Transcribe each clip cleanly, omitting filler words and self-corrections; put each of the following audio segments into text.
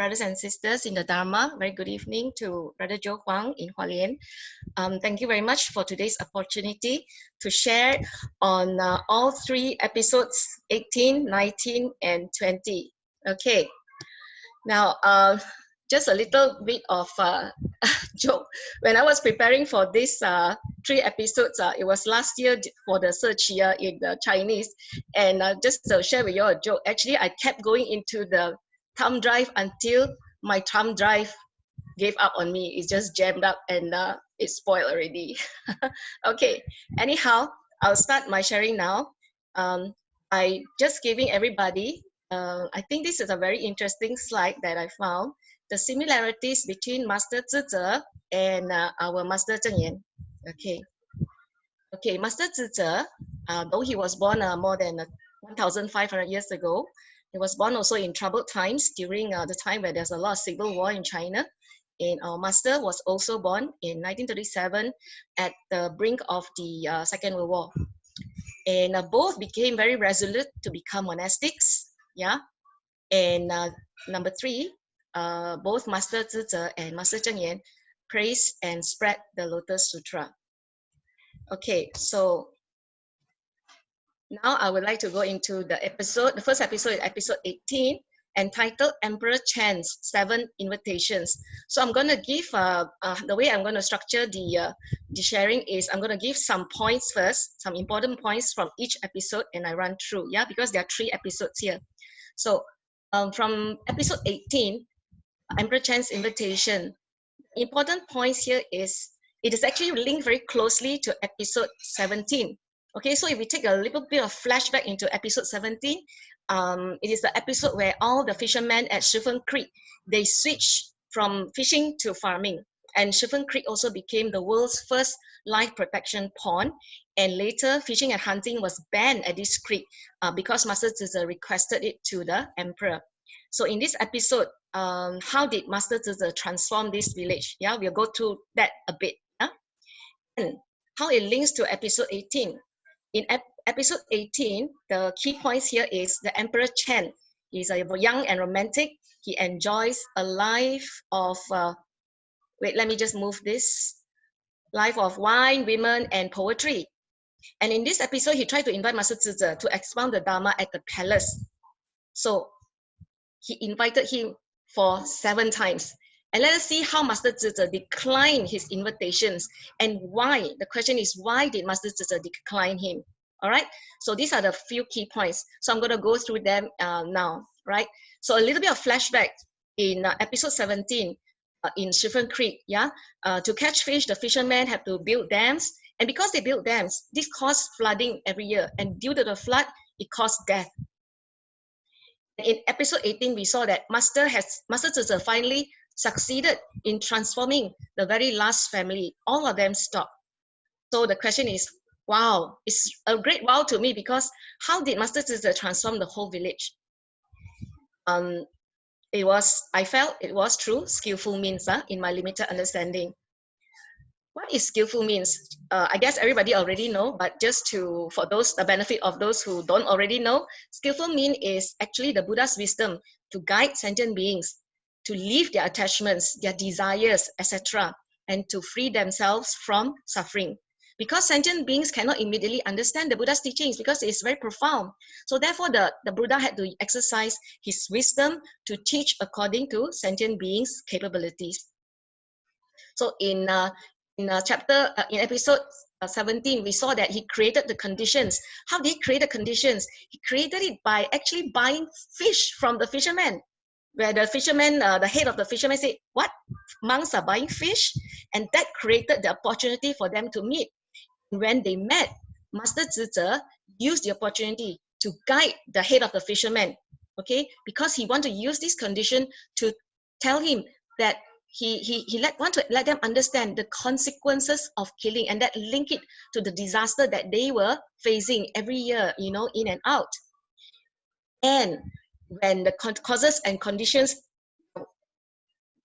brothers and sisters in the Dharma. Very good evening to Brother Joe Huang in Hualien. Thank you very much for today's opportunity to share on all three episodes, 18, 19, and 20. Okay, now just a little bit of joke. When I was preparing for this three episodes, it was last year for the search year in the Chinese, and just to share with you a joke, actually I kept going into the thumb drive until my thumb drive gave up on me. It just jammed up and it's spoiled already. Okay, anyhow, I'll start my sharing now. I just giving everybody, I think this is a very interesting slide that I found, the similarities between Master Zhizi and our Master Zheng Yan. Okay, Master Zhizi, though he was born more than 1,500 years ago, he was born also in troubled times during the time where there's a lot of civil war in China. And our master was also born in 1937 at the brink of the Second World War. And both became very resolute to become monastics. Yeah. And number three, both Master Zhizi and Master Zheng Yan praised and spread the Lotus Sutra. Okay, so now I would like to go into the episode. The first episode is episode 18, entitled Emperor Chan's 7 Invitations. So I'm going to give, the way I'm going to structure the sharing is I'm going to give some points first, some important points from each episode, and I run through, yeah, because there are 3 episodes here. So from episode 18, Emperor Chan's Invitation, important points here is, it is actually linked very closely to episode 17. Okay, so if we take a little bit of flashback into episode 17, it is the episode where all the fishermen at Shifen Creek, they switched from fishing to farming. And Shifen Creek also became the world's first life protection pond. And later, fishing and hunting was banned at this creek because Master Zhizi requested it to the emperor. So in this episode, how did Master Zhizi transform this village? Yeah, we'll go through that a bit. Yeah? And how it links to episode 18. In episode 18, the key points here is the Emperor Chan. He's a young and romantic. He enjoys a life of, wait, let me just move this. Life of wine, women, and poetry. And in this episode, he tried to invite Master Zhizi to expound the Dharma at the palace. So he invited him for 7 times. And let us see how Master Zhizi declined his invitations and why. The question is, why did Master Zhizi decline him? All right, so these are the few key points. So I'm going to go through them now, right? So a little bit of flashback in episode 17 in Shifen Creek, yeah? To catch fish, the fishermen have to build dams. And because they built dams, this caused flooding every year. And due to the flood, it caused death. In episode 18, we saw that Master Zhizi finally succeeded in transforming the very last family. All of them stopped. So the question is, wow, it's a great wow to me, because how did Master Zhizi transform the whole village? I felt it was through skillful means, in my limited understanding. What is skillful means? I guess everybody already know, but just for the benefit of those who don't already know, skillful mean is actually the Buddha's wisdom to guide sentient beings to leave their attachments, their desires, etc., and to free themselves from suffering. Because sentient beings cannot immediately understand the Buddha's teachings because it's very profound. So therefore, the Buddha had to exercise his wisdom to teach according to sentient beings' capabilities. So in episode 17, we saw that he created the conditions. How did he create the conditions? He created it by actually buying fish from the fishermen, where the fishermen, the head of the fishermen said, what? Monks are buying fish? And that created the opportunity for them to meet. When they met, Master Zhizi used the opportunity to guide the head of the fishermen, okay? Because he wanted to use this condition to tell him that he want to let them understand the consequences of killing, and that link it to the disaster that they were facing every year, you know, in and out. And when the causes and conditions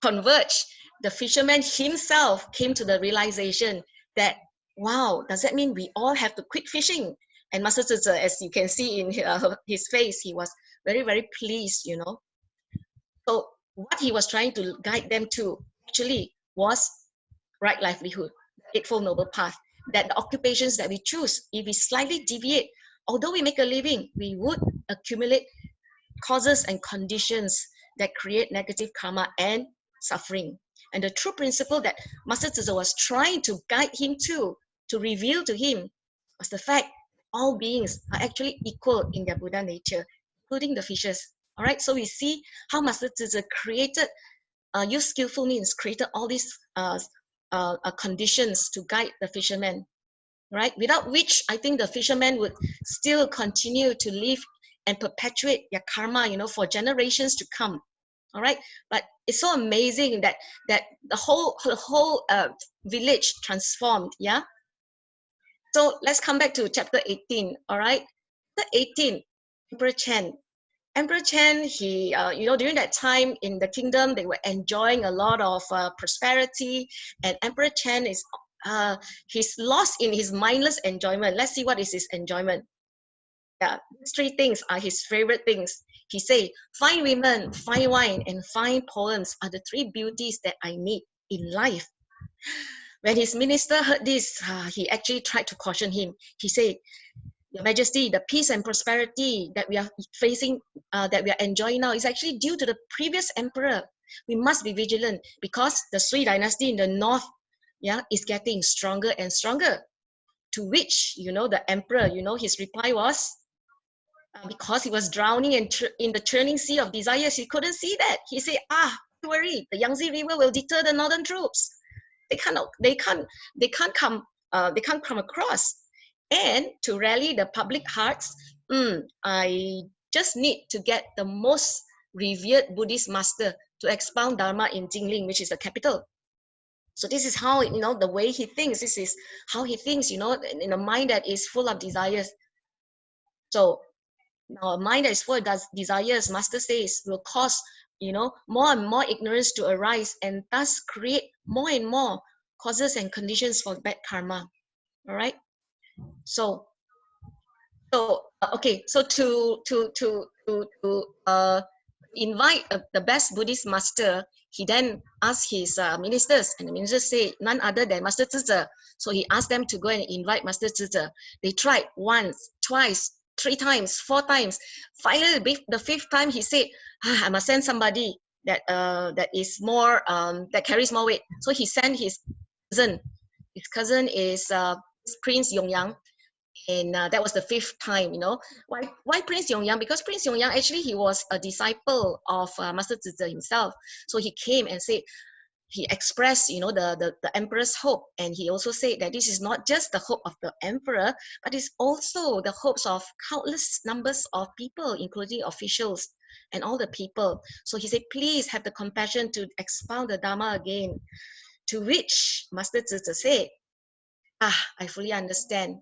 converged, the fisherman himself came to the realization that, wow, does that mean we all have to quit fishing? And Master Zhizi, as you can see in his face, he was very, very pleased, you know. So what he was trying to guide them to actually was right livelihood, Eightfold Noble Path, that the occupations that we choose, if we slightly deviate, although we make a living, we would accumulate causes and conditions that create negative karma and suffering. And the true principle that Master Tzu was trying to guide him to reveal to him, was the fact all beings are actually equal in their Buddha nature, including the fishes. All right, so we see how Master Tzu created, used skillful means, created all these conditions to guide the fishermen, right? Without which, I think the fishermen would still continue to live and perpetuate their karma, for generations to come. All right, but it's so amazing that the whole village transformed. Yeah. So let's come back to chapter 18. All right, chapter 18, Emperor Chen. Emperor Chen, he, during that time in the kingdom, they were enjoying a lot of prosperity, and Emperor Chen is, he's lost in his mindless enjoyment. Let's see what is his enjoyment. Yeah, these three things are his favorite things. He say, fine women, fine wine, and fine poems are the three beauties that I need in life. When his minister heard this, he actually tried to caution him. He said, Your Majesty, the peace and prosperity that we are facing, that we are enjoying now, is actually due to the previous emperor. We must be vigilant because the Sui dynasty in the north, yeah, is getting stronger and stronger. To which, the emperor, his reply was, because he was drowning in the churning sea of desires, he couldn't see that. He said, don't worry, the Yangtze River will deter the northern troops. They can't come across. And to rally the public hearts, I just need to get the most revered Buddhist master to expound Dharma in Jingling, which is the capital. So this is how, the way he thinks, this is how he thinks, in a mind that is full of desires. So now a mind that is full of desires, master says, will cause, more and more ignorance to arise and thus create more and more causes and conditions for bad karma. All right. So okay. So to invite the best Buddhist master, he then asked his ministers, and the ministers say none other than Master Tzu. So he asked them to go and invite Master Tzu. They tried once, twice, 3 times, 4 times. Finally, the 5th time, he said, I must send somebody that is more, that carries more weight. So he sent his cousin. His cousin is Prince Yongyang. And that was the 5th time, Why Prince Yongyang? Because Prince Yongyang, actually, he was a disciple of Master Tzu himself. So he came and said, he expressed, the emperor's hope. And he also said that this is not just the hope of the emperor, but it's also the hopes of countless numbers of people, including officials and all the people. So he said, please have the compassion to expound the Dharma again. To which Master Tzu said, I fully understand.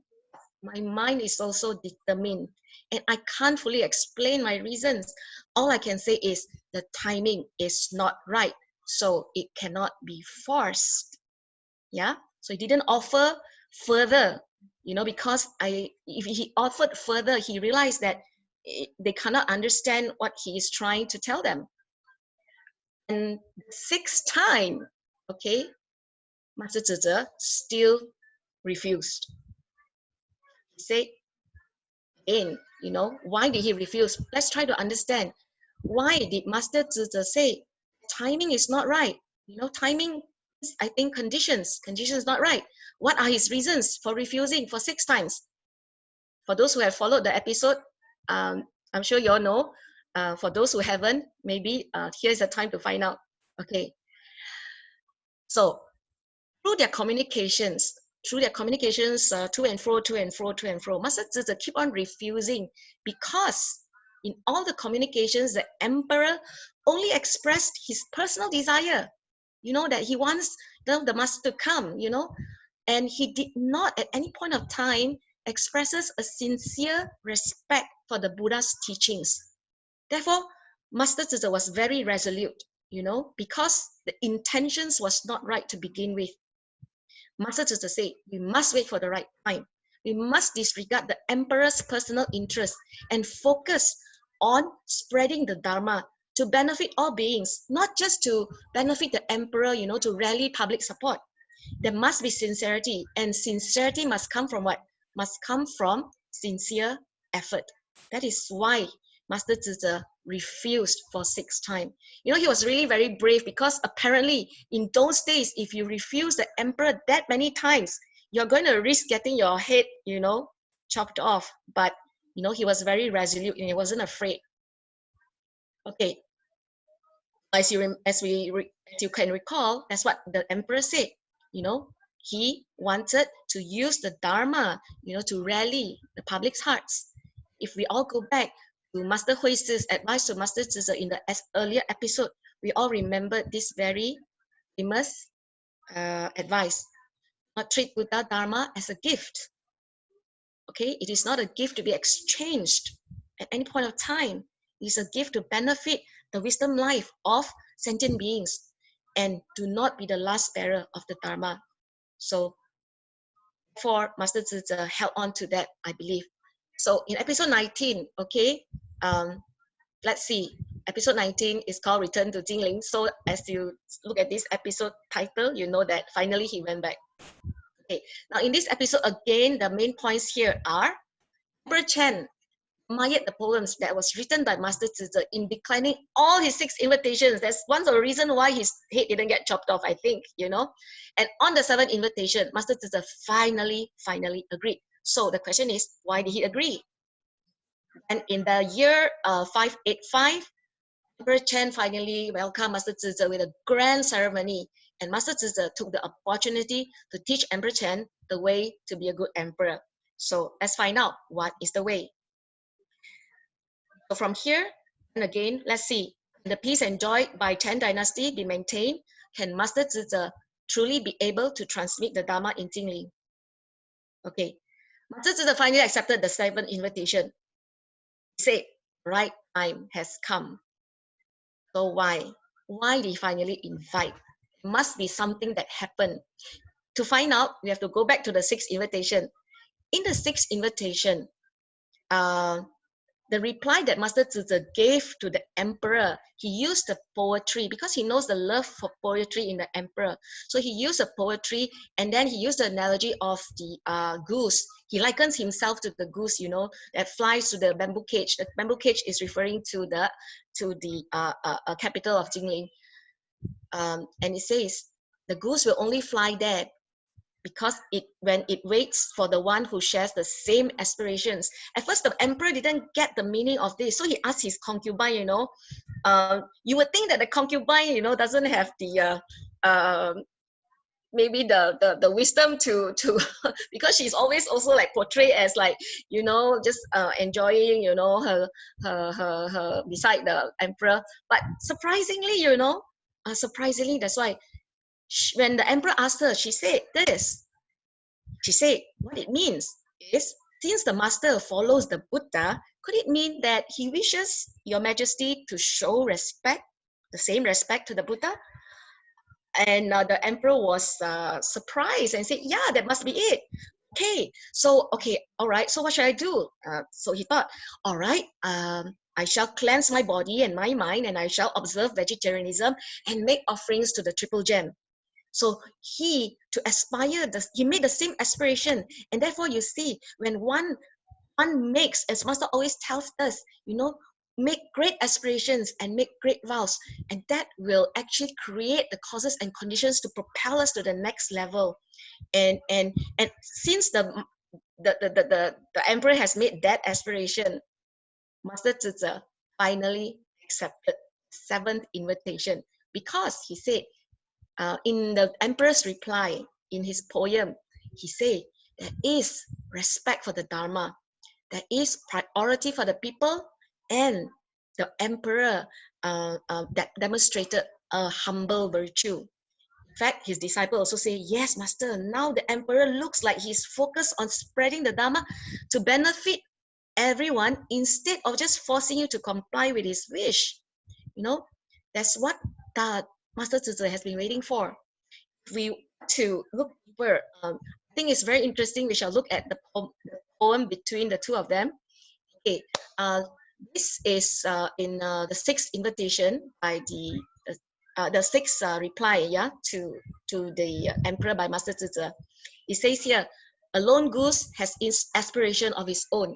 My mind is also determined, and I can't fully explain my reasons. All I can say is the timing is not right, so it cannot be forced. Yeah, so he didn't offer further, because if he offered further, he realized that they cannot understand what he is trying to tell them. And the 6th time, okay, Master Tzu still refused. He said, again, why did he refuse? Let's try to understand. Why did Master Tzu say timing is not right? Timing is, I think, conditions not right. What are his reasons for refusing for 6 times? For those who have followed the episode, I'm sure you all know. For those who haven't, maybe here's the time to find out. Okay. So through their communications, to and fro, Master Tzu keep on refusing, because in all the communications, the emperor only expressed his personal desire, that he wants the master to come, and he did not at any point of time expresses a sincere respect for the Buddha's teachings. Therefore, Master Tzu was very resolute, because the intentions was not right to begin with. Master Tzu said, we must wait for the right time. We must disregard the emperor's personal interest and focus on spreading the Dharma to benefit all beings, not just to benefit the emperor, to rally public support. There must be sincerity, and sincerity must come from what? Must come from sincere effort. That is why Master Zhi refused for 6 times. He was really very brave, because apparently in those days, if you refuse the emperor that many times, you're going to risk getting your head, chopped off. But, he was very resolute and he wasn't afraid. Okay, as you can recall, that's what the emperor said. He wanted to use the Dharma, to rally the public's hearts. If we all go back to Master Hui's advice to Master Zhi in the earlier episode, we all remember this very famous advice: not treat Buddha Dharma as a gift. Okay, it is not a gift to be exchanged at any point of time. It is a gift to benefit the wisdom life of sentient beings, and do not be the last bearer of the Dharma. So, therefore, Master Zhi held on to that, I believe. So, in episode 19, okay, let's see. Episode 19 is called Return to Jingling. So, as you look at this episode title, you know that finally he went back. Okay, now in this episode, again, the main points here are Emperor Chen admired the poems that was written by Master Zhi in declining all his 6 invitations. That's one of the reasons why his head didn't get chopped off, I think, And on the 7th invitation, Master Zhi finally agreed. So the question is, why did he agree? And in the year 585, Emperor Chen finally welcomed Master Zhi with a grand ceremony. And Master Zhi took the opportunity to teach Emperor Chen the way to be a good emperor. So let's find out what is the way. So from here, and again, let's see. Can the peace enjoyed by Chen Dynasty be maintained? Can Master Zhi truly be able to transmit the Dharma in Jingling? Okay, Master Zhi finally accepted the 7th invitation. He said, right time has come. So why? Why did he finally invite? It must be something that happened. To find out, we have to go back to the 6th invitation. In the 6th invitation, the reply that Master Zhi gave to the emperor, he used the poetry, because he knows the love for poetry in the emperor. So he used the poetry, and then he used the analogy of the goose. He likens himself to the goose, that flies to the bamboo cage. The bamboo cage is referring to the capital of Jingling. And it says, the goose will only fly there because when it waits for the one who shares the same aspirations. At first, the emperor didn't get the meaning of this, so he asked his concubine. You would think that the concubine, doesn't have the maybe the wisdom to because she's always also like portrayed as like just enjoying her beside the emperor. But surprisingly, surprisingly, that's why when the emperor asked her, she said this. She said, what it means is, since the master follows the Buddha, could it mean that he wishes your majesty to show respect, the same respect to the Buddha? And the emperor was surprised and said, yeah, that must be it. Okay, all right, so what should I do? So he thought, all right, I shall cleanse my body and my mind, and I shall observe vegetarianism and make offerings to the triple gem. So he made the same aspiration. And therefore you see, when one makes, as Master always tells us, make great aspirations and make great vows, and that will actually create the causes and conditions to propel us to the next level. And since the emperor has made that aspiration, Master Zhi finally accepted 7th invitation, because he said, in the emperor's reply, in his poem, he said, there is respect for the Dharma, there is priority for the people, and the emperor that demonstrated a humble virtue. In fact, his disciple also say, yes, master, now the emperor looks like he's focused on spreading the Dharma to benefit everyone, instead of just forcing you to comply with his wish. That's what the Master Zhi has been waiting for. If we want to look deeper, I think it's very interesting. We shall look at the poem between the two of them. Okay, This is in the sixth invitation by the sixth reply, yeah, to the emperor by Master Zhizi. It says here, a lone goose has its aspiration of its own.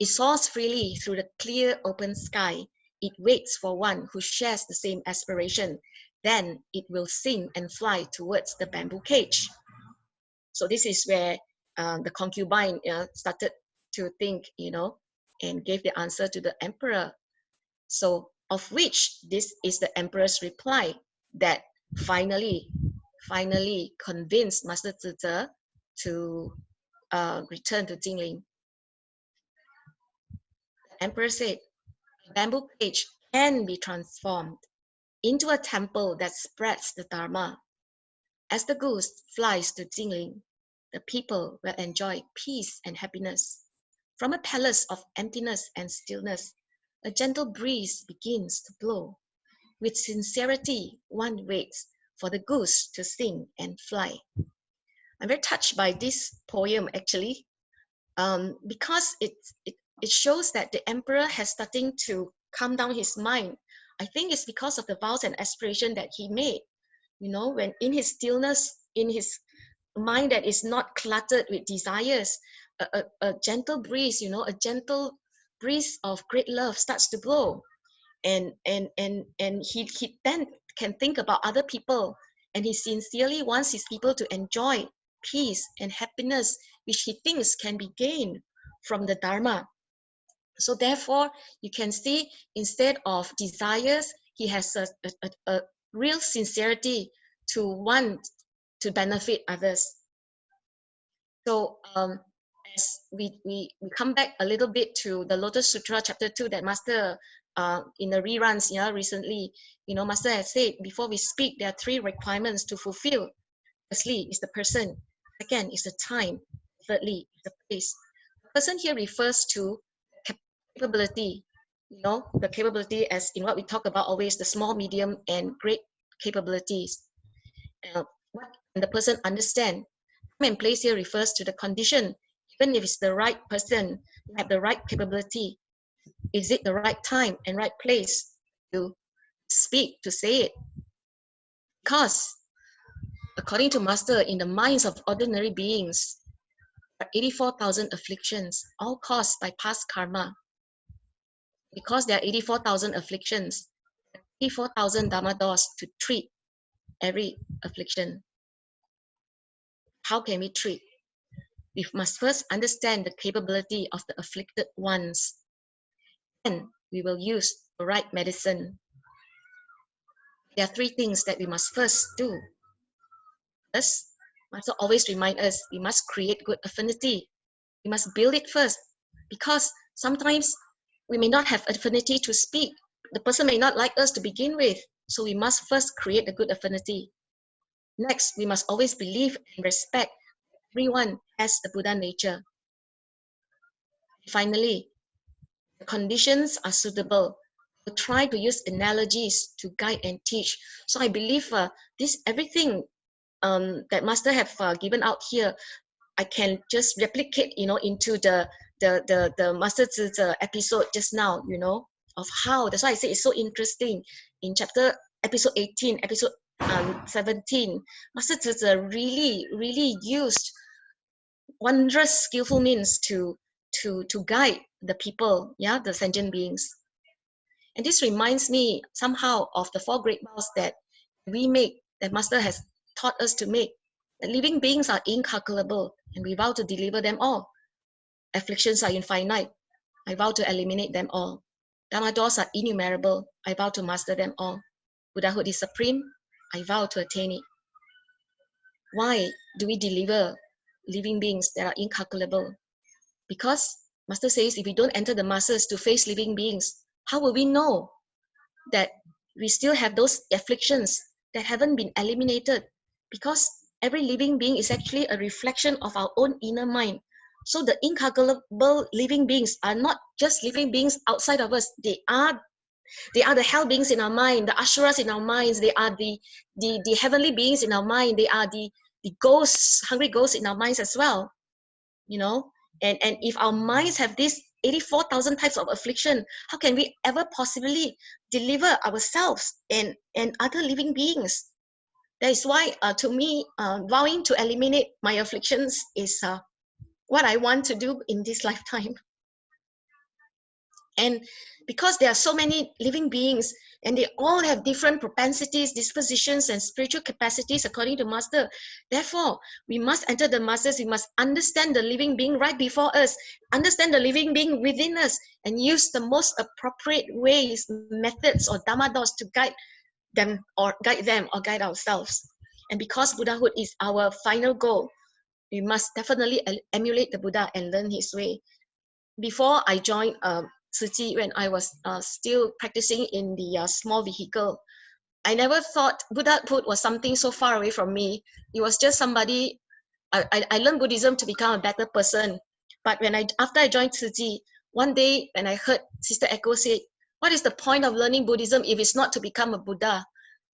It soars freely through the clear open sky. It waits for one who shares the same aspiration. Then it will sing and fly towards the bamboo cage. So this is where the concubine started to think, and gave the answer to the emperor. So of which this is the emperor's reply that finally convinced Master Zhizi to return to Jingling. The emperor said, the bamboo cage can be transformed into a temple that spreads the Dharma. As the goose flies to Jingling, the people will enjoy peace and happiness. From a palace of emptiness and stillness, a gentle breeze begins to blow. With sincerity, one waits for the goose to sing and fly. I'm very touched by this poem, actually, because it shows that the emperor has starting to calm down his mind. I think it's because of the vows and aspiration that he made. When in his stillness, in his mind that is not cluttered with desires, a gentle breeze, a gentle breeze of great love starts to blow, and he then can think about other people, and he sincerely wants his people to enjoy peace and happiness, which he thinks can be gained from the Dharma. So therefore, you can see, instead of desires, he has a real sincerity to want to benefit others. So as we come back a little bit to the Lotus Sutra chapter 2 that Master in the reruns recently, Master has said, before we speak, there are 3 requirements to fulfill. Firstly is the person, second is the time, thirdly is the place. The person here refers to capability, the capability as in what we talk about always, the small, medium, and great capabilities. What can the person understand? Time and place here refers to the condition. Even if it's the right person, you have the right capability, is it the right time and right place to speak, to say it? Because according to Master, in the minds of ordinary beings, there are 84,000 afflictions, all caused by past karma. Because there are 84,000 afflictions, 84,000 Dharma doors to treat every affliction. How can we treat? We must first understand the capability of the afflicted ones. Then we will use the right medicine. There are 3 things that we must first do. First, Master always remind us, we must create good affinity. We must build it first, because sometimes we may not have affinity to speak. The person may not like us to begin with, so we must first create a good affinity. Next, we must always believe and respect everyone has the Buddha nature. Finally, the conditions are suitable. We'll try to use analogies to guide and teach. So I believe this everything that Master have given out here, I can just replicate, into the Master Zhizi episode just now, of how. That's why I say it's so interesting. In episode 18, episode 17, Master Zhizi really used wondrous, skillful means to guide the people, the sentient beings. And this reminds me somehow of the 4 great vows that we make, that Master has taught us to make. That living beings are incalculable, and we vow to deliver them all. Afflictions are infinite. I vow to eliminate them all. Dharma doors are innumerable. I vow to master them all. Buddhahood is supreme. I vow to attain it. Why do we deliver living beings that are incalculable? Because Master says, if we don't enter the masses to face living beings, how will we know that we still have those afflictions that haven't been eliminated? Because every living being is actually a reflection of our own inner mind. So the incalculable living beings are not just living beings outside of us. They are the hell beings in our mind, the asuras in our minds. They are the heavenly beings in our mind. They are the ghosts, hungry ghosts in our minds as well. And if our minds have this 84,000 types of affliction. How can we ever possibly deliver ourselves and other living beings? That is why, to me, vowing to eliminate my afflictions is what I want to do in this lifetime. And because there are so many living beings and they all have different propensities, dispositions, and spiritual capacities according to Master, therefore, we must enter the Masters. We must understand the living being right before us, understand the living being within us, and use the most appropriate ways, methods, or Dharma doors to guide them or guide ourselves. And because Buddhahood is our final goal, we must definitely emulate the Buddha and learn his way. Before I joined Tzu Chi, when I was still practicing in the small vehicle, I never thought Buddhahood was something so far away from me. It was just somebody, I learned Buddhism to become a better person. But after I joined Tzu Chi, one day when I heard Sister Echo say, what is the point of learning Buddhism if it's not to become a Buddha?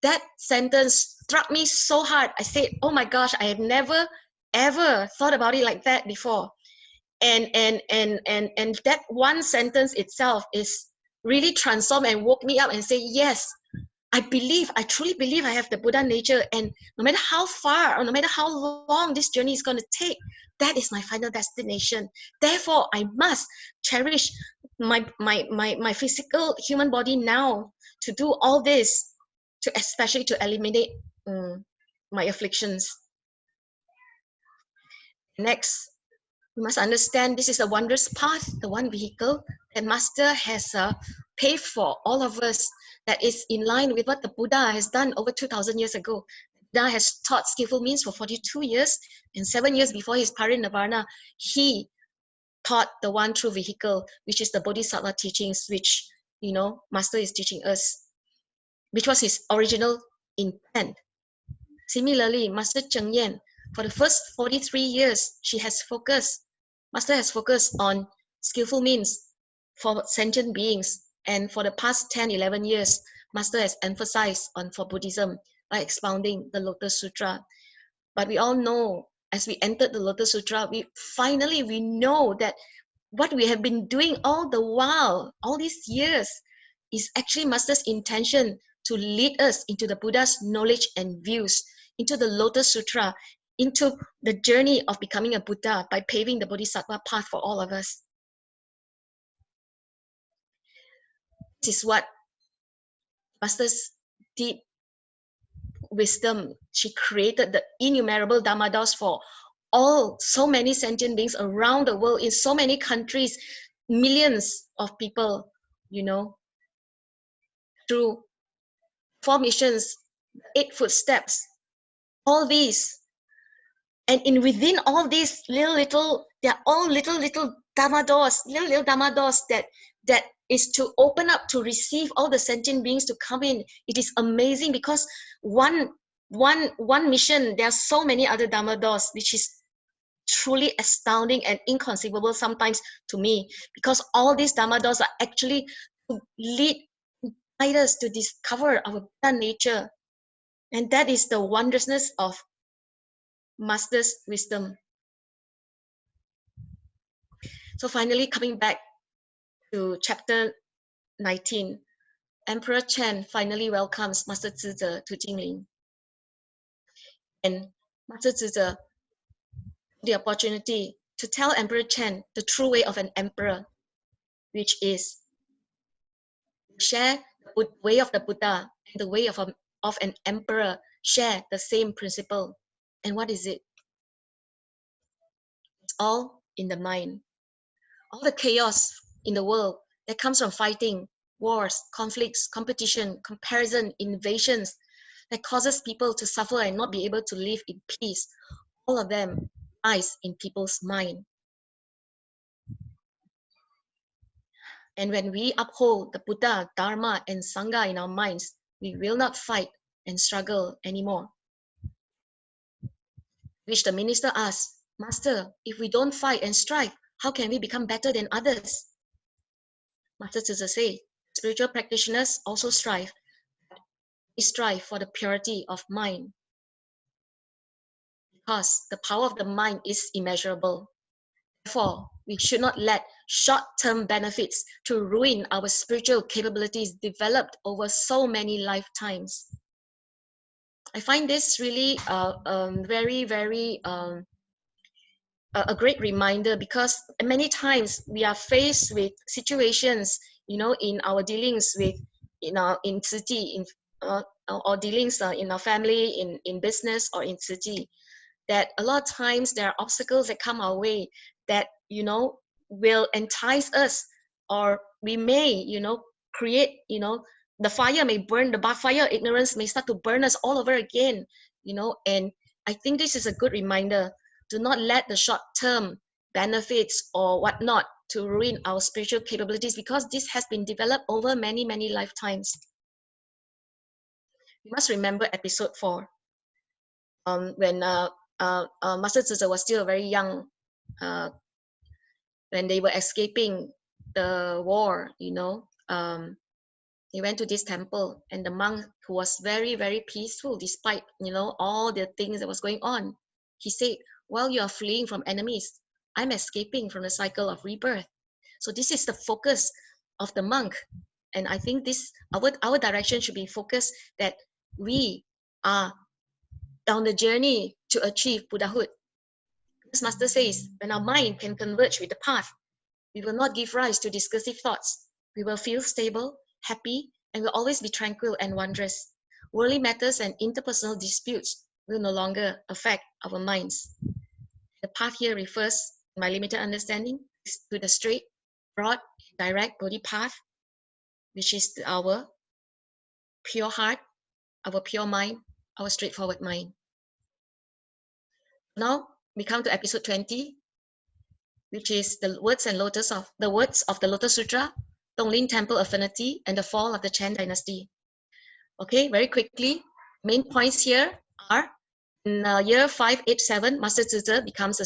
That sentence struck me so hard. I said, oh my gosh, I had never, ever thought about it like that before. And that one sentence itself is really transformed and woke me up and say, yes, I truly believe I have the Buddha nature, and no matter how far or no matter how long this journey is going to take, that is my final destination. Therefore, I must cherish my physical human body now to do all this, especially to eliminate my afflictions. Next, we must understand this is a wondrous path, the one vehicle that Master has paved for all of us, that is in line with what the Buddha has done over 2,000 years ago. Buddha has taught skillful means for 42 years, and 7 years before his parinirvana, he taught the one true vehicle, which is the Bodhisattva teachings, which, Master is teaching us, which was his original intent. Similarly, Master Cheng Yen, for the first 43 years, Master has focused on skillful means for sentient beings. And for the past 10, 11 years, Master has emphasized for Buddhism by expounding the Lotus Sutra. But we all know, as we entered the Lotus Sutra, we know that what we have been doing all the while, all these years, is actually Master's intention to lead us into the Buddha's knowledge and views, into the Lotus Sutra, into the journey of becoming a Buddha by paving the Bodhisattva path for all of us. This is what Master's deep wisdom, she created the innumerable Dharma doors for so many sentient beings around the world, in so many countries, millions of people, through 4 missions, 8 footsteps, all these. And within all these they're all little Dharma doors, little Dharma doors that is to open up to receive all the sentient beings to come in. It is amazing because one mission, there are so many other Dharma doors, which is truly astounding and inconceivable sometimes to me, because all these Dharma doors are actually to guide us to discover our Buddha nature. And that is the wondrousness of Master's wisdom. So finally, coming back to chapter 19, Emperor Chen finally welcomes Master Zizhe to Jingling. And Master Zizhe the opportunity to tell Emperor Chen the true way of an emperor, which is share the way of the Buddha and the way of an emperor share the same principle. And what is it? It's all in the mind. All the chaos in the world that comes from fighting, wars, conflicts, competition, comparison, invasions, that causes people to suffer and not be able to live in peace, all of them lies in people's mind. And when we uphold the Buddha, Dharma, and Sangha in our minds, we will not fight and struggle anymore. Which the minister asked, Master, if we don't fight and strive, how can we become better than others? Master Zizhe said, spiritual practitioners also strive. We strive for the purity of mind, because the power of the mind is immeasurable. Therefore, we should not let short-term benefits to ruin our spiritual capabilities developed over so many lifetimes. I find this really very, very a great reminder, because many times we are faced with situations, in our dealings with, in city, or dealings in our family, in business, or in city, that a lot of times there are obstacles that come our way that, will entice us, or we may, create, the fire may burn, the fire ignorance may start to burn us all over again, and I think this is a good reminder. Do not let the short-term benefits or whatnot to ruin our spiritual capabilities, because this has been developed over many, many lifetimes. You must remember episode 4, when Master Tzu was still very young, when they were escaping the war, he went to this temple, and the monk, who was very, very peaceful despite, all the things that was going on, he said, while you are fleeing from enemies, I'm escaping from the cycle of rebirth. So this is the focus of the monk. And I think this, our direction should be focused that we are on the journey to achieve Buddhahood. As Master says, when our mind can converge with the path, we will not give rise to discursive thoughts. We will feel stable, happy, and will always be tranquil and wondrous. Worldly matters and interpersonal disputes will no longer affect our minds. The path here refers, in my limited understanding, to the straight, broad, direct Bodhi path, which is our pure heart, our pure mind, our straightforward mind. Now we come to episode 20, which is the words of the Lotus Sutra, Donglin Temple Affinity, and the fall of the Chen Dynasty. Okay, very quickly, main points here are, in year 587, Master Tzu becomes the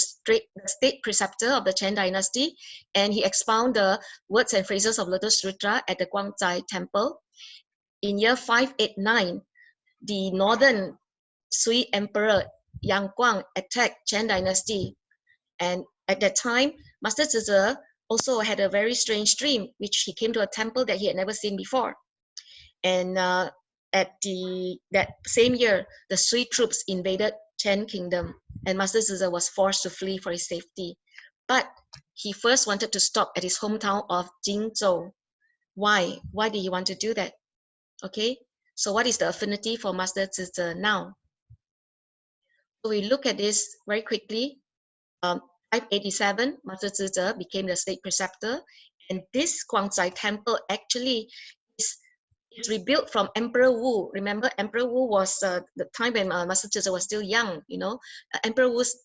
state preceptor of the Chen Dynasty, and he expounds the words and phrases of Lotus Sutra at the Guangzai Temple. In year 589, the northern Sui Emperor Yongyang attacked Chen Dynasty, and at that time, Master Tzu also had a very strange dream, which he came to a temple that he had never seen before. And at that same year, the Sui troops invaded Chen Kingdom, and Master Tzu was forced to flee for his safety. But he first wanted to stop at his hometown of Jingzhou. Why? Why did he want to do that? Okay, so what is the affinity for Master Tzu now? So we look at this very quickly. 587, Master Tzu became the state preceptor, and this Guangzai temple actually is rebuilt from Emperor Wu. Remember, Emperor Wu was the time when Master Tzu was still young, Emperor Wu's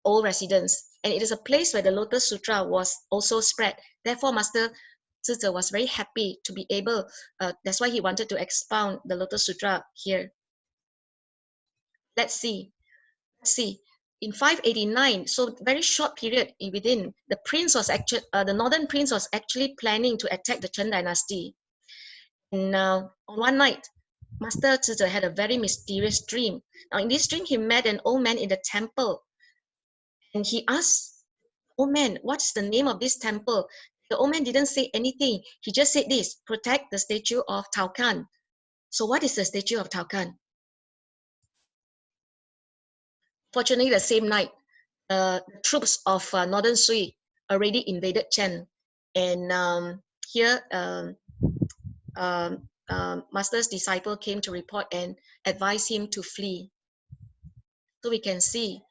old residence, and it is a place where the Lotus Sutra was also spread. Therefore, Master Tzu was very happy to be able, that's why he wanted to expound the Lotus Sutra here. Let's see. In 589, so very short period within, the prince was actually, the northern prince was actually planning to attack the Chen Dynasty. And on one night, Master Tzu had a very mysterious dream. Now in this dream, he met an old man in the temple, and he asked, "Oh man, what's the name of this temple?" The old man didn't say anything. He just said this: protect the statue of Tao Kan. So what is the statue of Tao Kan? Fortunately, the same night, the troops of Northern Sui already invaded Chen. And here, Master's disciple came to report and advised him to flee. So we can see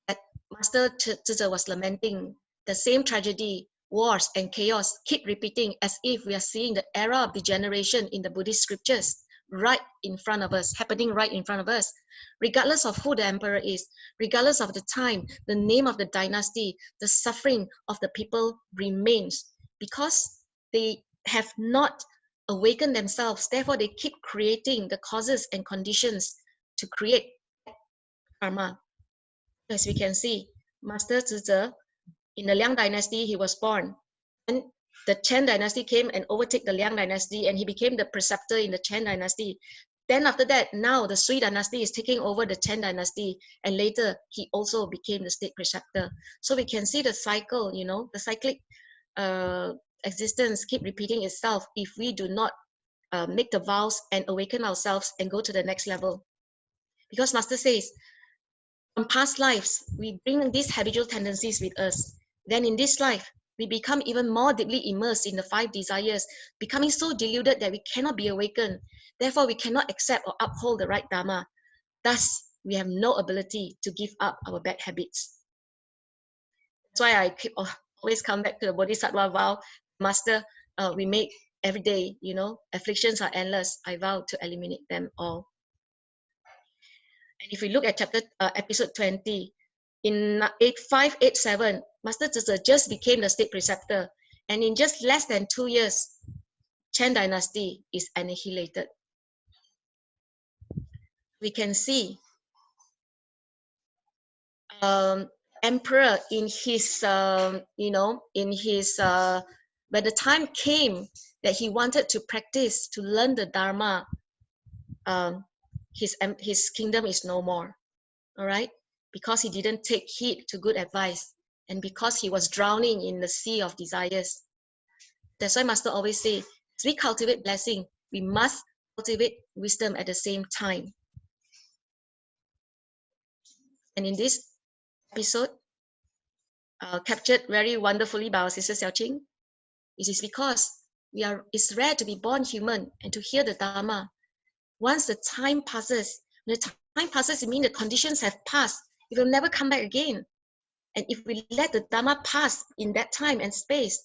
that Master Tzu was lamenting the same tragedy, wars, and chaos keep repeating, as if we are seeing the era of degeneration in the Buddhist scriptures right in front of us, happening right in front of us. Regardless of who the emperor is, regardless of the time, the name of the dynasty, the suffering of the people remains, because they have not awakened themselves. Therefore, they keep creating the causes and conditions to create karma. As we can see, Master Tzu, in the Liang dynasty, he was born. And the Chen dynasty came and overtook the Liang dynasty, and he became the preceptor in the Chen dynasty. Then after that, now the Sui dynasty is taking over the Chen dynasty, and later he also became the state preceptor. So we can see the cycle, the cyclic existence keep repeating itself if we do not make the vows and awaken ourselves and go to the next level. Because Master says, from past lives, we bring these habitual tendencies with us. Then in this life, we become even more deeply immersed in the 5 desires, becoming so deluded that we cannot be awakened. Therefore, we cannot accept or uphold the right Dharma. Thus, we have no ability to give up our bad habits. That's why I always come back to the Bodhisattva vow. Master, we make every day, afflictions are endless. I vow to eliminate them all. And if we look at episode 20, in 8587, Master Tzu just became the state preceptor. And in just less than 2 years, Chen dynasty is annihilated. We can see emperor in his, when the time came that he wanted to practice, to learn the Dharma, his kingdom is no more, all right? Because he didn't take heed to good advice, and because he was drowning in the sea of desires. That's why Master always say, as we cultivate blessing, we must cultivate wisdom at the same time. And in this episode, captured very wonderfully by our sister Xiaoqing, it is because it's rare to be born human and to hear the Dharma. Once the time passes, when the time passes, it means the conditions have passed. It will never come back again. And if we let the Dharma pass in that time and space,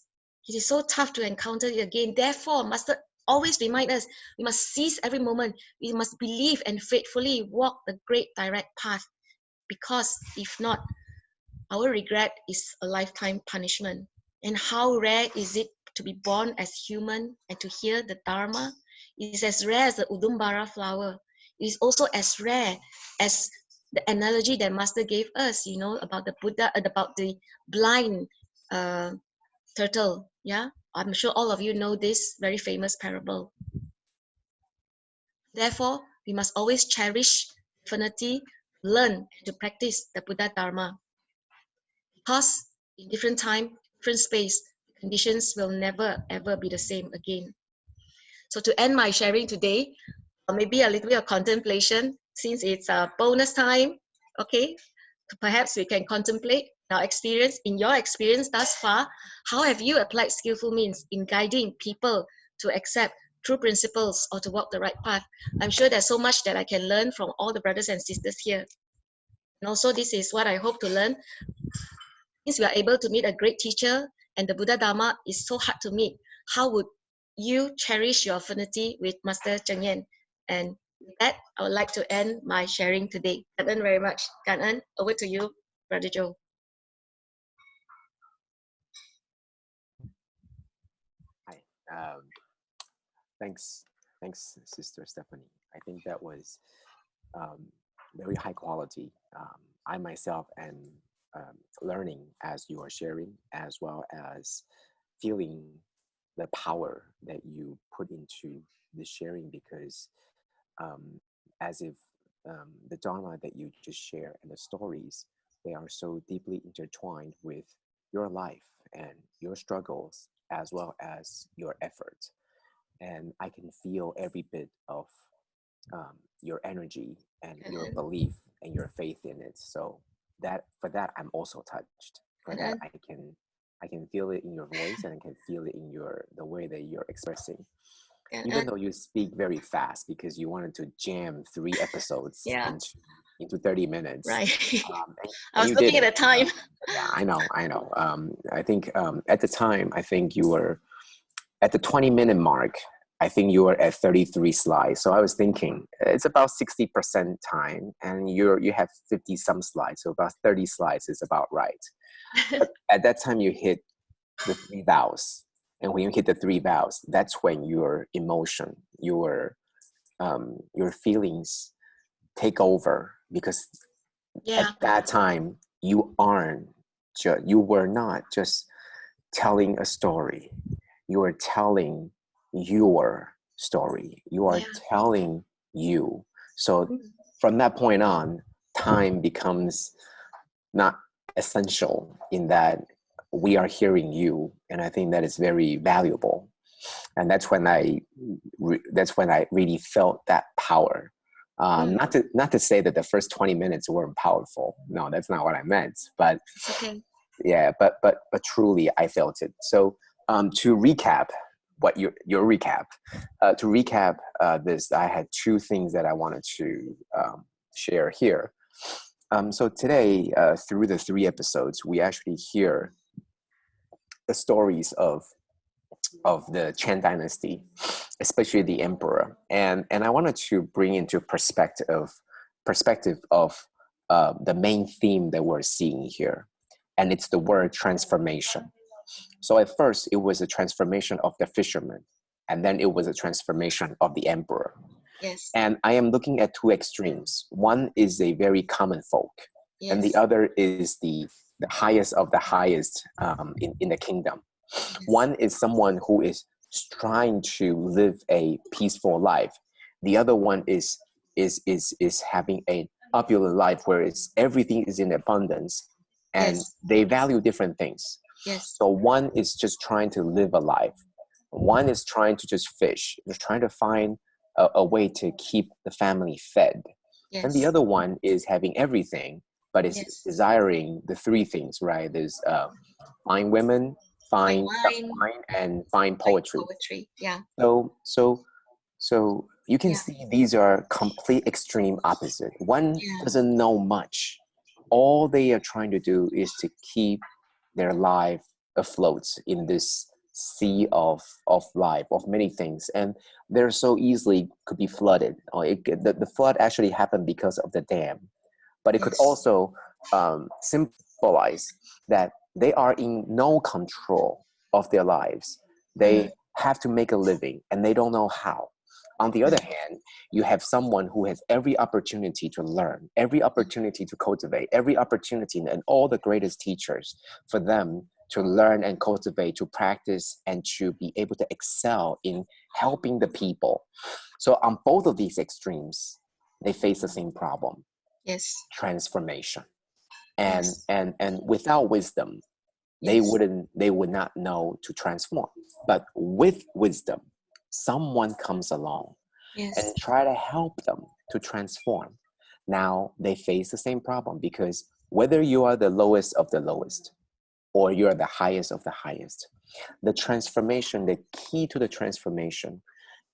it is so tough to encounter it again. Therefore, Master always remind us, we must seize every moment. We must believe and faithfully walk the great direct path. Because if not, our regret is a lifetime punishment. And how rare is it to be born as human and to hear the Dharma? It is as rare as the Udumbara flower. It is also as rare as the analogy that Master gave us, about the Buddha, about the blind turtle. Yeah, I'm sure all of you know this very famous parable. Therefore, we must always cherish infinity, learn and to practice the Buddha Dharma. Because in different time, different space, conditions will never ever be the same again. So to end my sharing today, maybe a little bit of contemplation, since it's a bonus time, okay? Perhaps we can contemplate our experience. In your experience thus far, how have you applied skillful means in guiding people to accept true principles or to walk the right path? I'm sure there's so much that I can learn from all the brothers and sisters here. And also this is what I hope to learn. Since we are able to meet a great teacher and the Buddha Dharma is so hard to meet, how would you cherish your affinity with Master Cheng Yen? And with that, I would like to end my sharing today. Cảm ơn very much. Cảm ơn. Over to you, Brother Joe. Hi. Thanks, Sister Stephanie. I think that was very high quality. I myself am learning as you are sharing, as well as feeling the power that you put into the sharing, because as if the Dharma that you just share and the stories, they are so deeply intertwined with your life and your struggles, as well as your efforts. And I can feel every bit of your energy and your belief and your faith in it. So for that I'm also touched. For that I can feel it in your voice, and I can feel it in the way that you're expressing. Even though you speak very fast because you wanted to jam 3 episodes into 30 minutes. Right. And I was looking at the time. Yeah, I know. I think at the time, I think you were at the 20-minute mark. I think you were at 33 slides. So I was thinking it's about 60% time, and you have 50 some slides. So about 30 slides is about right. But at that time, you hit the 3 vows. And when you hit the 3 vows, that's when your emotion, your feelings take over. Because at that time, you were not just telling a story. You are telling your story. You are telling you. So Mm. from that point on, time becomes not essential in that we are hearing you, and I think that is very valuable. And that's when I really felt that power. Mm. Not to say that the first 20 minutes weren't powerful. No, that's not what I meant. But It's okay. yeah, but truly, I felt it. So to recap, what your recap, to recap this, I had two things that I wanted to share here. So today, through the 3 episodes, we actually hear the stories of the Chen Dynasty, especially the emperor, and I wanted to bring into perspective of the main theme that we're seeing here, and it's the word transformation. So at first, it was a transformation of the fisherman, and then it was a transformation of the emperor. Yes. And I am looking at 2 extremes. One is a very common folk, and the Yes. other is the highest of the highest in the kingdom. Yes. One is someone who is trying to live a peaceful life. The other one is having an opulent life where everything is in abundance, and Yes. they value different things. Yes. So one is just trying to live a life. One is trying to just fish. They're trying to find a way to keep the family fed. And the Yes. other one is having everything, but is Yes. desiring the 3 things, right? There's fine women, Fine fine wine, wine, and fine fine poetry. poetry. Yeah. So you can Yeah. see these are complete extreme opposite. One Yeah. doesn't know much. All they are trying to do is to keep their life afloat in this sea of life, of many things, and they're so easily could be flooded. Or the flood actually happened because of the dam, but it could Yes. also symbolize that they are in no control of their lives. Mm. They have to make a living, and they don't know how. On the other hand, you have someone who has every opportunity to learn, every opportunity to cultivate, every opportunity, and all the greatest teachers for them to learn and cultivate, to practice, and to be able to excel in helping the people. So on both of these extremes, they face the same problem: Yes. transformation. And Yes. without wisdom, they Yes. would not know to transform. But with wisdom, someone comes along Yes. and try to help them to transform. Now they face the same problem, because whether you are the lowest of the lowest or you are the highest of the highest, the transformation, the key to the transformation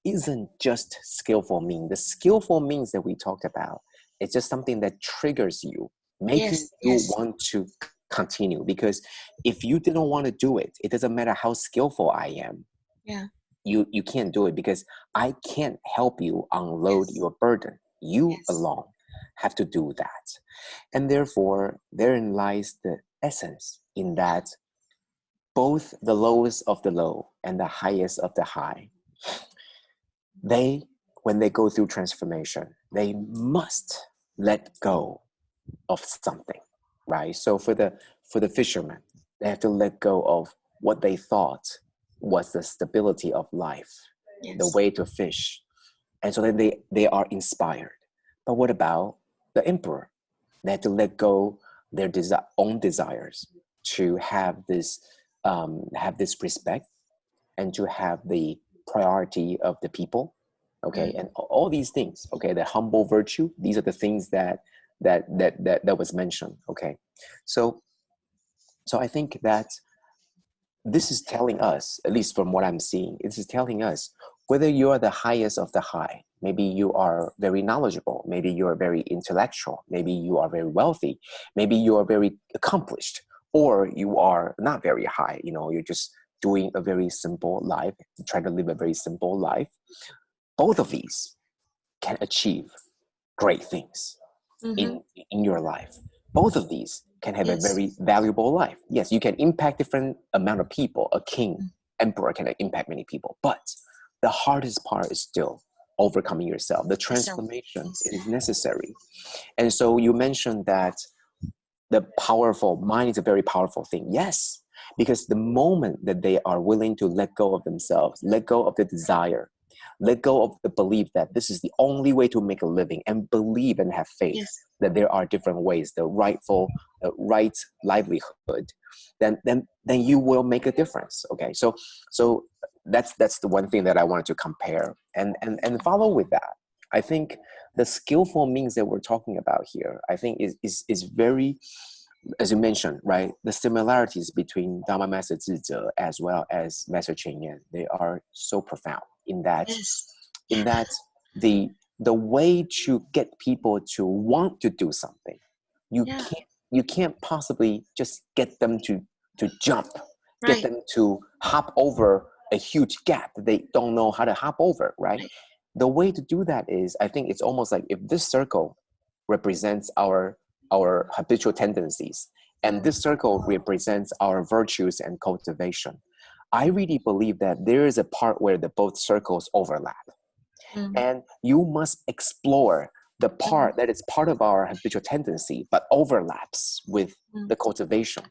isn't just skillful means. The skillful means that we talked about, it's just something that triggers you, making Yes. you Yes. want to continue. Because if you didn't want to do it, it doesn't matter how skillful I am. Yeah. You can't do it, because I can't help you unload Yes. your burden. You Yes. alone have to do that. And therefore, therein lies the essence, in that both the lowest of the low and the highest of the high, when they go through transformation, they must let go of something, right? So for the fishermen, they have to let go of what they thought was the stability of life, the Yes. way to fish, and so then they are inspired. But what about the emperor? They have to let go their own desires to have this respect, and to have the priority of the people. Okay, Mm. and all these things. Okay, the humble virtue. These are the things that was mentioned. Okay, so I think that this is telling us, at least from what I'm seeing, this is telling us whether you are the highest of the high. Maybe you are very knowledgeable. Maybe you are very intellectual. Maybe you are very wealthy. Maybe you are very accomplished, or you are not very high. You're just doing a very simple life, trying to live a very simple life. Both of these can achieve great things Mm-hmm. in your life. Both of these can have a Yes. very valuable life. Yes, you can impact different amount of people. A king, Mm. emperor can impact many people, but the hardest part is still overcoming yourself. The Yourself. transformation Yes. is necessary. And so you mentioned that the powerful mind is a very powerful thing. Yes, because the moment that they are willing to let go of themselves, let go of the desire, let go of the belief that this is the only way to make a living, and believe and have faith Yes. that there are different ways, the right livelihood, then you will make a difference. Okay, so that's the one thing that I wanted to compare and follow with that. I think the skillful means that we're talking about here, I think is very, as you mentioned, right? The similarities between Dharma Master Zizhe as well as Master Cheng Yen, they are so profound in that Yes. the way to get people to want to do something, Yeah. you can't possibly just get them to jump, get Right. them to hop over a huge gap that they don't know how to hop over, right? Right. The way to do that is, I think it's almost like if this circle represents our habitual tendencies, and this circle represents our virtues and cultivation. I really believe that there is a part where the both circles overlap. And you must explore the part that is part of our habitual tendency, but overlaps with the cultivation.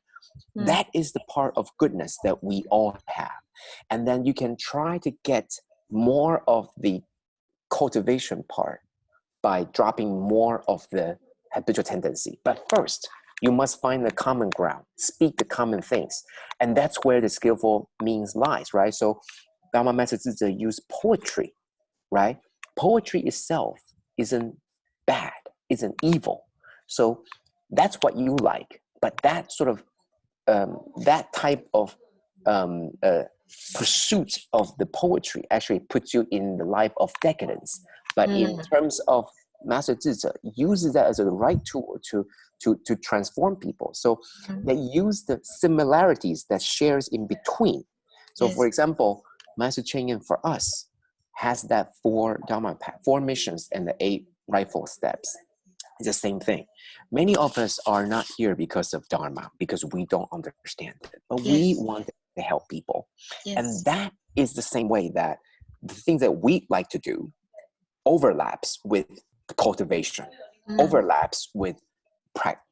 That is the part of goodness that we all have. And then you can try to get more of the cultivation part by dropping more of the habitual tendency. But first, you must find the common ground, speak the common things. And that's where the skillful means lies, right? So Dharma Master Zizhe used poetry, right? Poetry itself isn't bad, isn't evil. So that's what you like. But that sort of, that type of pursuit of the poetry actually puts you in the life of decadence. But in terms of Master Zizhe, uses that as a right tool to transform people. So they use the similarities that shares in between. So for example, Master Cheng Yen for us has that 4 Dharma path, 4 missions and the 8 rightful steps. It's the same thing. Many of us are not here because of Dharma, because we don't understand it, but we want to help people. And that is the same way that the things that we like to do overlaps with cultivation, overlaps with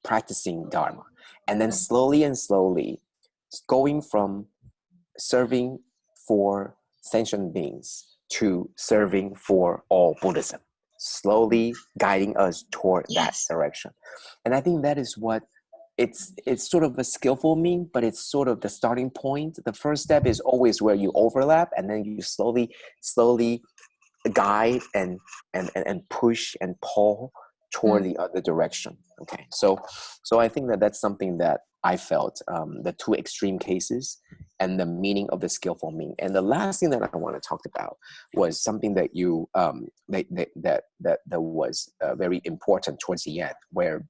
practicing Dharma. And then slowly and slowly, going from serving for sentient beings to serving for all Buddhism, slowly guiding us toward that direction. And I think that is what it's sort of a skillful mean, but it's sort of the starting point. The first step is always where you overlap, and then you slowly guide and push and pull toward the other direction. Okay, so I think that that's something that I felt, the 2 extreme cases and the meaning of the skillful mean. And the last thing that I want to talk about was something that you that was very important towards the end, where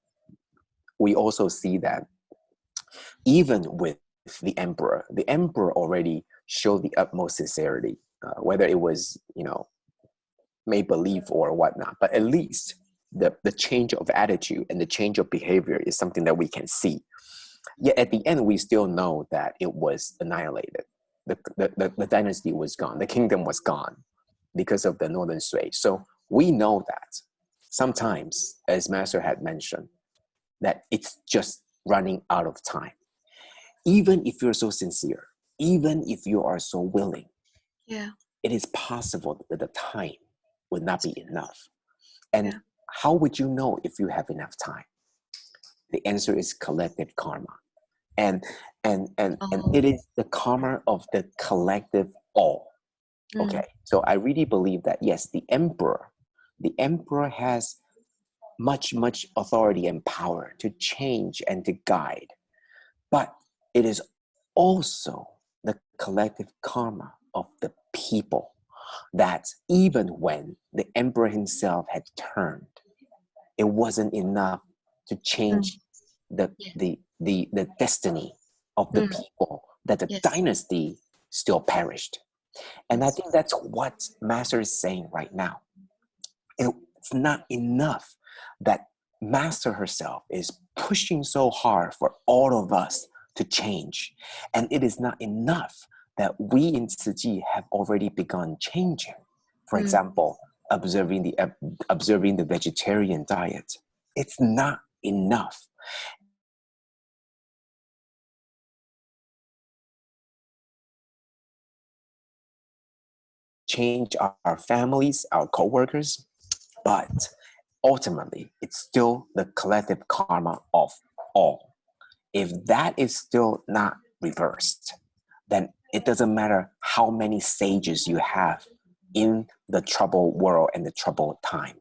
we also see that even with the emperor already showed the utmost sincerity, whether it was, make believe or whatnot, but at least the change of attitude and the change of behavior is something that we can see. Yet at the end, we still know that it was annihilated. The dynasty was gone. The kingdom was gone because of the Northern Sui. So we know that sometimes, as Master had mentioned, that it's just running out of time. Even if you're so sincere, even if you are so willing, it is possible that the time would not be enough. And how would you know if you have enough time? The answer is collective karma. And it is the karma of the collective all. Okay, so I really believe that, yes, the emperor has much authority and power to change and to guide, but it is also the collective karma of the people that even when the emperor himself had turned, it wasn't enough to change the destiny of the people, that the dynasty still perished. And I think that's what Master is saying right now. It's not enough that Master herself is pushing so hard for all of us to change. And it is not enough that we in Tzu Chi have already begun changing. For example, observing the vegetarian diet. It's not enough. change our families, our co-workers, but ultimately, it's still the collective karma of all. If that is still not reversed, then it doesn't matter how many sages you have in the troubled world and the troubled time.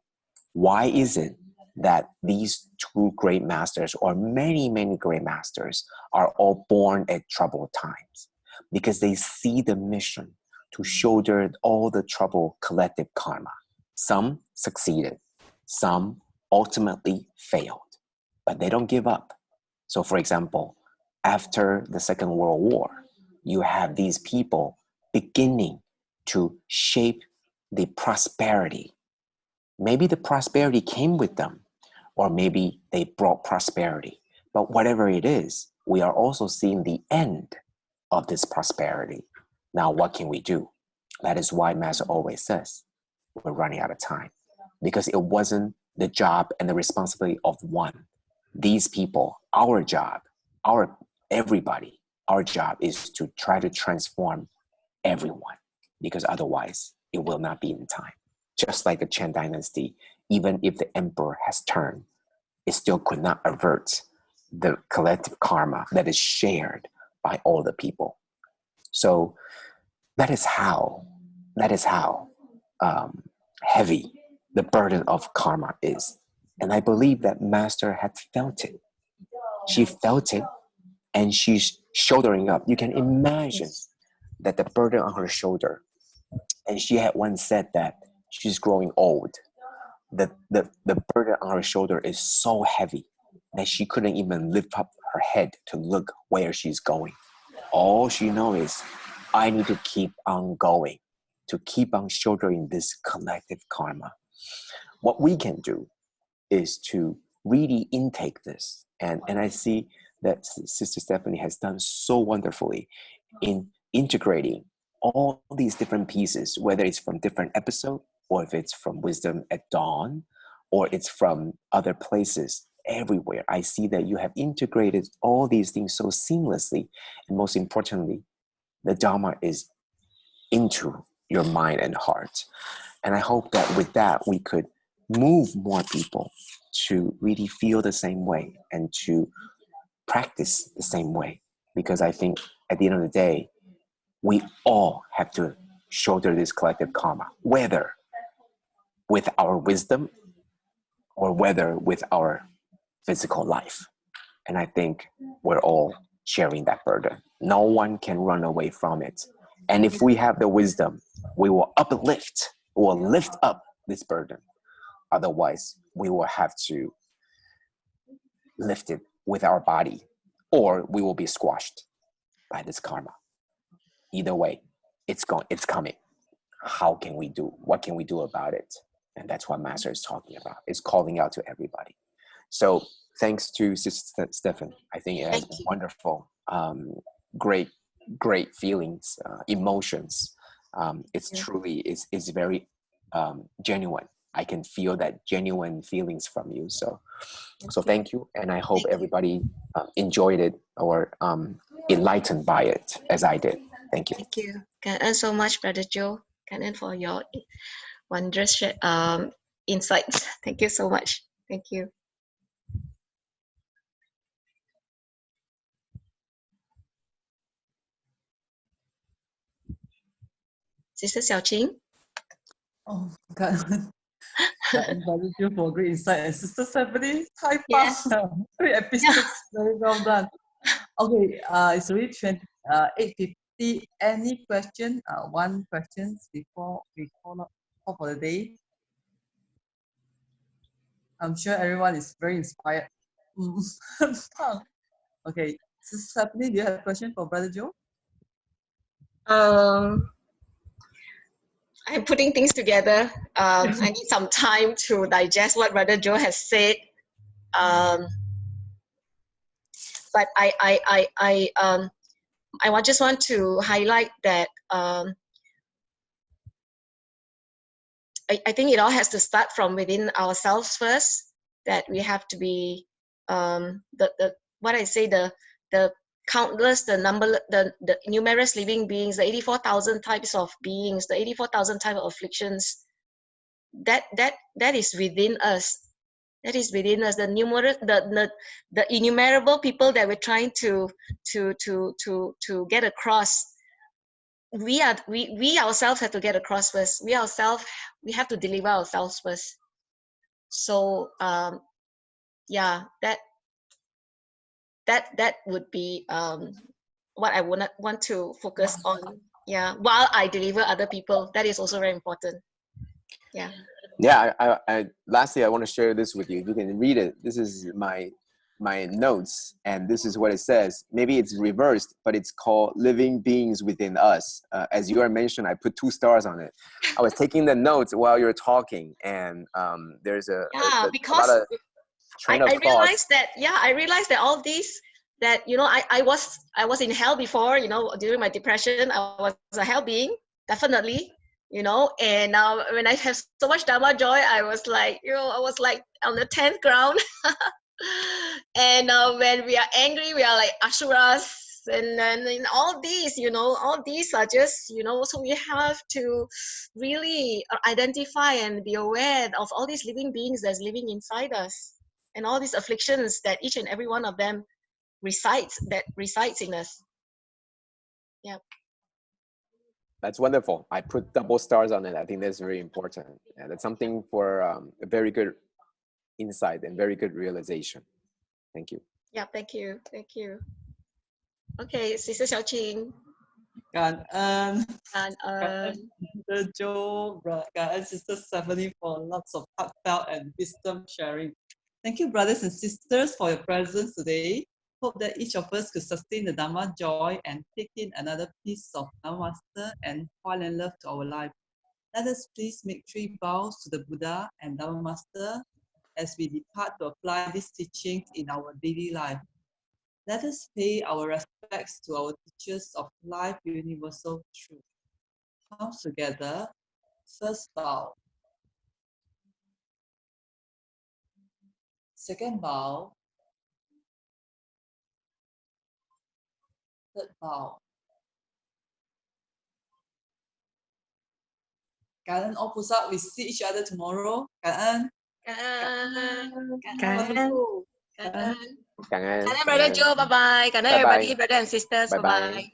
Why is it that these two great masters, or many, many great masters, are all born at troubled times? Because they see the mission to shoulder all the troubled collective karma. Some succeeded, some ultimately failed, but they don't give up. So, for example, after the Second World War, you have these people beginning to shape the prosperity. Maybe the prosperity came with them, or maybe they brought prosperity. But whatever it is, we are also seeing the end of this prosperity. Now, what can we do? That is why Master always says, we're running out of time. Because it wasn't the job and the responsibility of one. These people, our job, everybody, our job is to try to transform everyone, because otherwise it will not be in time. Just like the Chen dynasty, even if the emperor has turned, it still could not avert the collective karma that is shared by all the people. So that is how heavy the burden of karma is. And I believe that Master had felt it. She felt it, and she's shouldering up. You can imagine that the burden on her shoulder. And she had once said that she's growing old. The burden on her shoulder is so heavy that she couldn't even lift up her head to look where she's going. All she knows is, I need to keep on going, to keep on shouldering this collective karma. What we can do is to really intake this. And I see that SisStephanie has done so wonderfully in integrating all these different pieces, whether it's from different episodes, or if it's from Wisdom at Dawn, or it's from other places. Everywhere I see that you have integrated all these things so seamlessly, and most importantly, the Dharma is into your mind and heart. And I hope that with that we could move more people to really feel the same way and to practice the same way. Because I think at the end of the day, we all have to shoulder this collective karma, whether with our wisdom or whether with our physical life. And I think we're all sharing that burden. No one can run away from it. And if we have the wisdom, we will lift up this burden. Otherwise, we will have to lift it with our body, or we will be squashed by this karma. Either way, it's coming. How can we do? What can we do about it? And that's what Master is talking about. It's calling out to everybody. So thanks to SisStephanie. I think it has been wonderful. Great feelings, emotions. It's truly is very genuine. I can feel that genuine feelings from you. So thank you. And I hope everybody enjoyed it or enlightened by it as I did. Thank you. Thank you. Thank so much, Brother Joe. Thank for your wondrous insights. Thank you so much. Thank you. Sister Xiaoqing? Oh, God. Brother Joe for great insight. And SisStephanie, high pass. 3 episodes. Very well done. Okay, it's already 8:50. Any question? One question before we call for the day. I'm sure everyone is very inspired. Okay, SisStephanie, do you have a question for Brother Joe? I'm putting things together. I need some time to digest what Brother Joe has said. But I just want to highlight that I think it all has to start from within ourselves first. That we have to be the countless, the numerous living beings, the 84,000 types of beings, the 84,000 types of afflictions, that is within us. That is within us. The numerous, the innumerable people that we're trying to get across. We ourselves have to get across first. We have to deliver ourselves first. So yeah, that would be what I would want to focus on. Yeah, while I deliver other people, that is also very important. Yeah. Yeah. I lastly, I want to share this with you. If you can read it, this is my notes, and this is what it says. Maybe it's reversed, but it's called "Living Beings Within Us." As you are mentioned, I put 2 stars on it. I was taking the notes while you're talking, and there's a lot of train of thought. I realized that all these, that I was in hell before, during my depression. I was a hell being, definitely, and when I have so much Dharma joy, I was like on the 10th ground. And when we are angry, we are like asuras, and then all these are just, so we have to really identify and be aware of all these living beings that's living inside us, and all these afflictions that each and every one of them resides in us. Yeah. That's wonderful. I put double stars on it. I think that's very important. And that's something for a very good insight and very good realization. Thank you. Yeah, thank you. Okay, Sister Xiaoqing. 感恩 And Sister Joe, 感恩 Sister Stephanie for lots of heartfelt and wisdom sharing. Thank you, brothers and sisters, for your presence today. Hope that each of us could sustain the Dharma joy and take in another piece of Dharma Master and fall in love to our life. Let us please make 3 vows to the Buddha and Dharma Master as we depart to apply these teachings in our daily life. Let us pay our respects to our teachers of life universal truth. Comes together. First vow. Second vow. Third vow. 感恩 all 菩萨, we see each other tomorrow. 感恩 Brother Joe, bye-bye. Everybody, brother and sisters, bye-bye.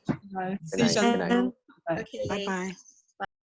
See each other tomorrow. Okay. Bye-bye.